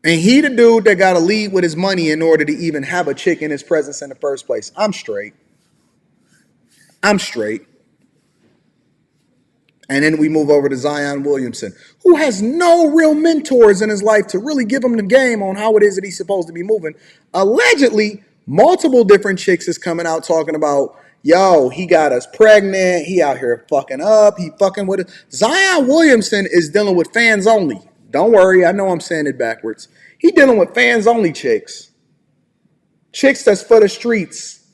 And he the dude that got to lead with his money in order to even have a chick in his presence in the first place. I'm straight. I'm straight. And then we move over to Zion Williamson, who has no real mentors in his life to really give him the game on how it is that he's supposed to be moving. Allegedly, multiple different chicks is coming out talking about, yo, he got us pregnant. He out here fucking up. He fucking with us. Zion Williamson is dealing with fans only. Don't worry. I know I'm saying it backwards. He dealing with fans only chicks. Chicks that's for the streets.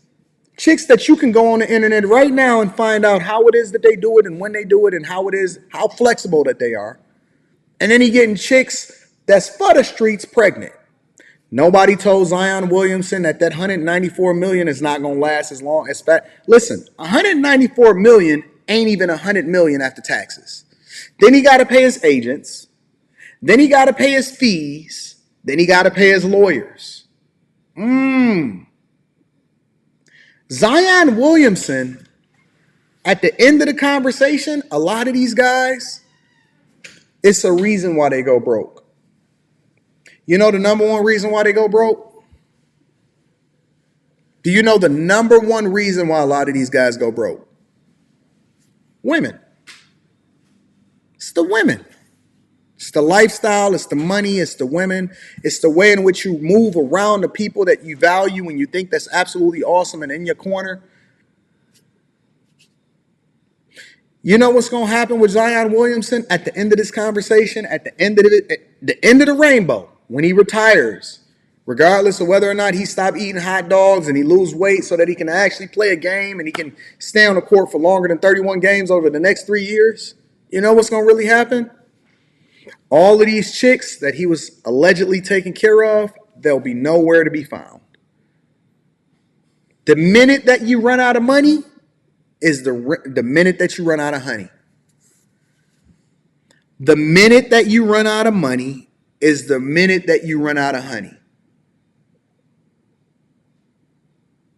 Chicks that you can go on the internet right now and find out how it is that they do it and when they do it and how it is, how flexible that they are. And then he getting chicks that's for the streets pregnant. Nobody told Zion Williamson that 194 million is not going to last as long as fat. Listen, 194 million ain't even 100 million after taxes. Then he got to pay his agents. Then he got to pay his fees. Then he got to pay his lawyers. Zion Williamson, at the end of the conversation, a lot of these guys, it's a reason why they go broke. You know the number one reason why they go broke? Do you know the number one reason why a lot of these guys go broke? Women. It's the women. It's the lifestyle, it's the money, it's the women, it's the way in which you move around the people that you value and you think that's absolutely awesome and in your corner. You know what's going to happen with Zion Williamson at the end of this conversation, at the end of the rainbow, when he retires, regardless of whether or not he stopped eating hot dogs and he lose weight so that he can actually play a game and he can stay on the court for longer than 31 games over the next 3 years. You know what's going to really happen? All of these chicks that he was allegedly taking care of, they'll be nowhere to be found. The minute that you run out of money is the minute that you run out of honey. The minute that you run out of money is the minute that you run out of honey.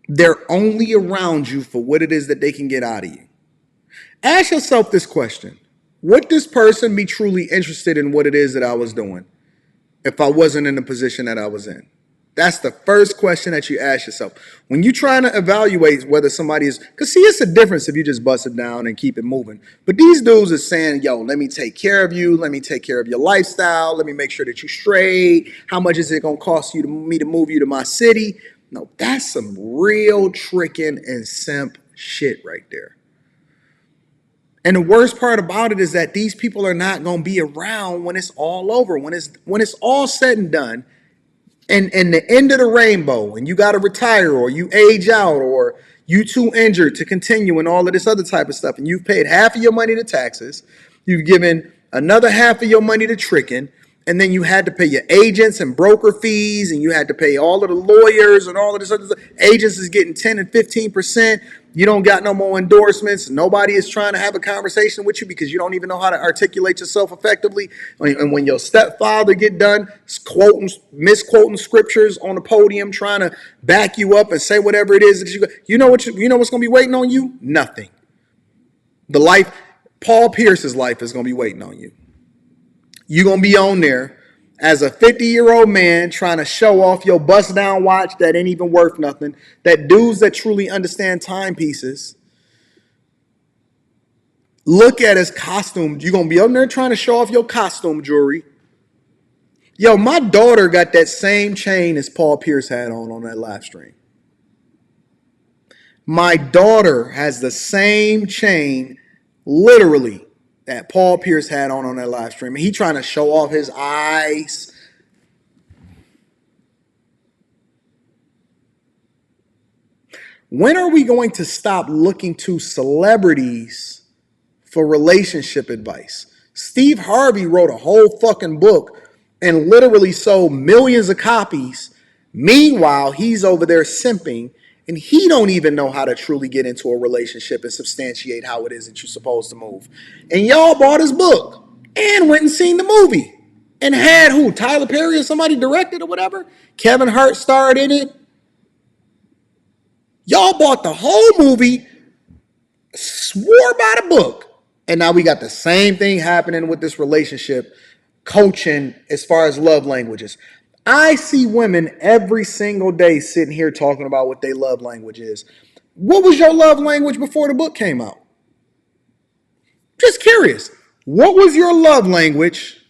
They're only around you for what it is that they can get out of you. Ask yourself this question. Would this person be truly interested in what it is that I was doing if I wasn't in the position that I was in? That's the first question that you ask yourself. When you're trying to evaluate whether somebody is, because see, it's a difference if you just bust it down and keep it moving. But these dudes are saying, yo, let me take care of you. Let me take care of your lifestyle. Let me make sure that you're straight. How much is it going to cost me to move you to my city? No, that's some real tricking and simp shit right there. And the worst part about it is that these people are not going to be around when it's all over, when it's all said and done, and the end of the rainbow, and you got to retire or you age out or you too injured to continue and all of this other type of stuff, and you've paid half of your money to taxes, you've given another half of your money to tricking, and then you had to pay your agents and broker fees, and you had to pay all of the lawyers and all of this other stuff. Agents is getting 10 and 15%. You don't got no more endorsements. Nobody is trying to have a conversation with you because you don't even know how to articulate yourself effectively. And when your stepfather get done misquoting scriptures on the podium, trying to back you up and say whatever it is that you know what's going to be waiting on you? Nothing. Paul Pierce's life is going to be waiting on you. You're going to be on there as a 50-year-old man trying to show off your bust-down watch that ain't even worth nothing, that dudes that truly understand timepieces look at his costume. You're going to be on there trying to show off your costume jewelry. Yo, my daughter got that same chain as Paul Pierce had on that live stream. My daughter has the same chain, literally, that Paul Pierce had on that live stream. And he trying to show off his eyes. When are we going to stop looking to celebrities for relationship advice? Steve Harvey wrote a whole fucking book and literally sold millions of copies. Meanwhile, he's over there simping. And he don't even know how to truly get into a relationship and substantiate how it is that you're supposed to move. And y'all bought his book and went and seen the movie. And had who? Tyler Perry or somebody directed or whatever? Kevin Hart starred in it. Y'all bought the whole movie, swore by the book. And now we got the same thing happening with this relationship coaching as far as love languages. I see women every single day sitting here talking about what their love language is. What was your love language before the book came out? Just curious. What was your love language?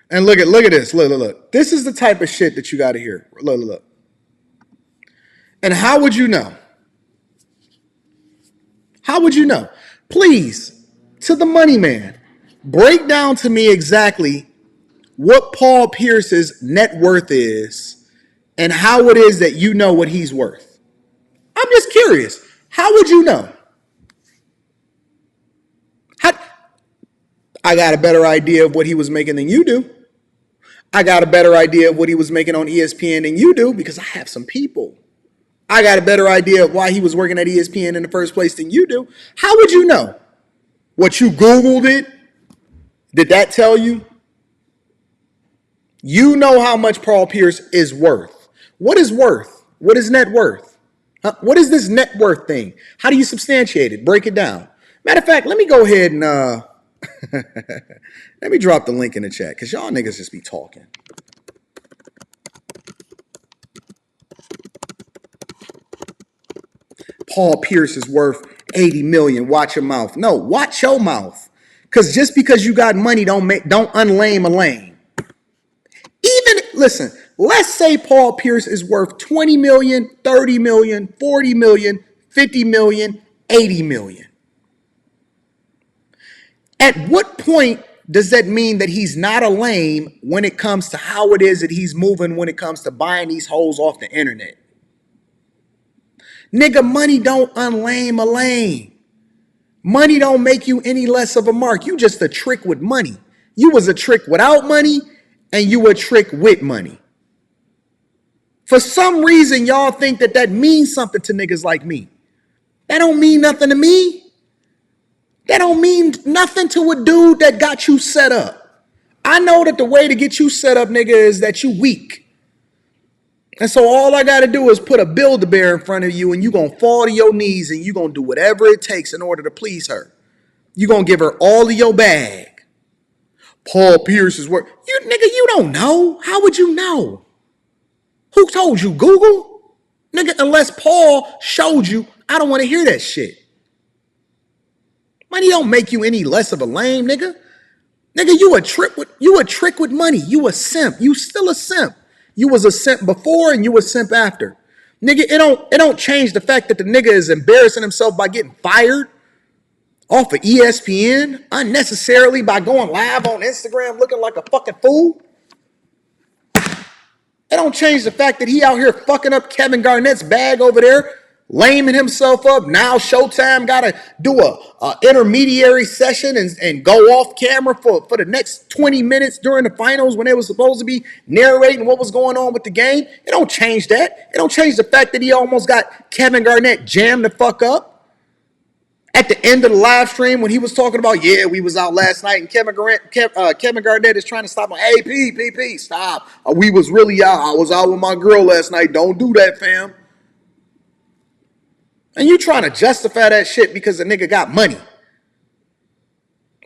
And look at this. Look. This is the type of shit that you got to hear. Look. And how would you know? How would you know? Please, to the money man, break down to me exactly what Paul Pierce's net worth is and how it is that you know what he's worth. I'm just curious. How would you know? I got a better idea of what he was making than you do. I got a better idea of what he was making on ESPN than you do because I have some people. I got a better idea of why he was working at ESPN in the first place than you do. How would you know? What, you Googled it? Did that tell you? You know how much Paul Pierce is worth. What is worth? What is net worth? Huh? What is this net worth thing? How do you substantiate it? Break it down. Matter of fact, let me go ahead and let me drop the link in the chat because y'all niggas just be talking. Paul Pierce is worth 80 million. Watch your mouth. No, watch your mouth. Because just because you got money don't unlame a lame. Even, listen, let's say Paul Pierce is worth 20 million, 30 million, 40 million, 50 million, 80 million. At what point does that mean that he's not a lame when it comes to how it is that he's moving when it comes to buying these hoes off the internet? Nigga, money don't unlame a lame. Money don't make you any less of a mark. You just a trick with money. You was a trick without money, and you a trick with money. For some reason, y'all think that that means something to niggas like me. That don't mean nothing to me. That don't mean nothing to a dude that got you set up. I know that the way to get you set up, nigga, is that you weak. And so all I got to do is put a Build-A-Bear in front of you and you're going to fall to your knees and you're going to do whatever it takes in order to please her. You're going to give her all of your bag. Paul Pierce is worth. You nigga, you don't know. How would you know? Who told you? Google? Nigga, unless Paul showed you, I don't want to hear that shit. Money don't make you any less of a lame, nigga. Nigga, you a trick with money. You a simp. You still a simp. You was a simp before and you a simp after. Nigga, it don't change the fact that the nigga is embarrassing himself by getting fired off of ESPN unnecessarily by going live on Instagram looking like a fucking fool. It don't change the fact that he out here fucking up Kevin Garnett's bag over there, laming himself up. Now Showtime got to do a intermediary session and go off camera for the next 20 minutes during the finals when they were supposed to be narrating what was going on with the game. It don't change that. It don't change the fact that he almost got Kevin Garnett jammed the fuck up at the end of the live stream when he was talking about, yeah, we was out last night and Kevin Garnett is trying to stop him. Hey, P, stop. We was really out. I was out with my girl last night. Don't do that, fam. And you trying to justify that shit because the nigga got money.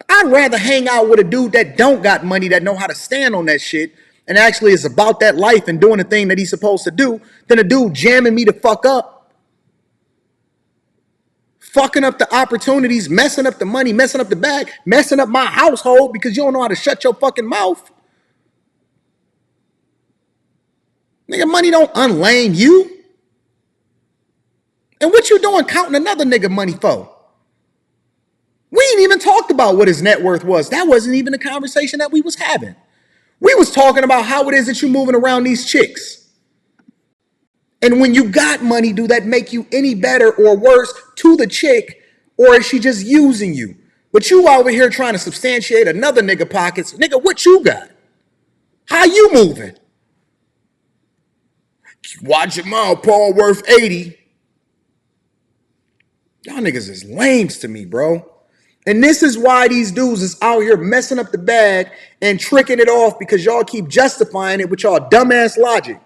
I'd rather hang out with a dude that don't got money, that know how to stand on that shit and actually is about that life and doing the thing that he's supposed to do than a dude jamming me the fuck up. Fucking up the opportunities, messing up the money, messing up the bag, messing up my household because you don't know how to shut your fucking mouth. Nigga, money don't unlame you. And what you doing counting another nigga money for? We ain't even talked about what his net worth was. That wasn't even a conversation that we was having. We was talking about how it is that you moving around these chicks. And when you got money, do that make you any better or worse to the chick, or is she just using you? But you over here trying to substantiate another nigga pockets. Nigga, what you got? How you moving? Watch your mouth, Paul worth 80. Y'all niggas is lames to me, bro. And this is why these dudes is out here messing up the bag and tricking it off because y'all keep justifying it with y'all dumbass logic.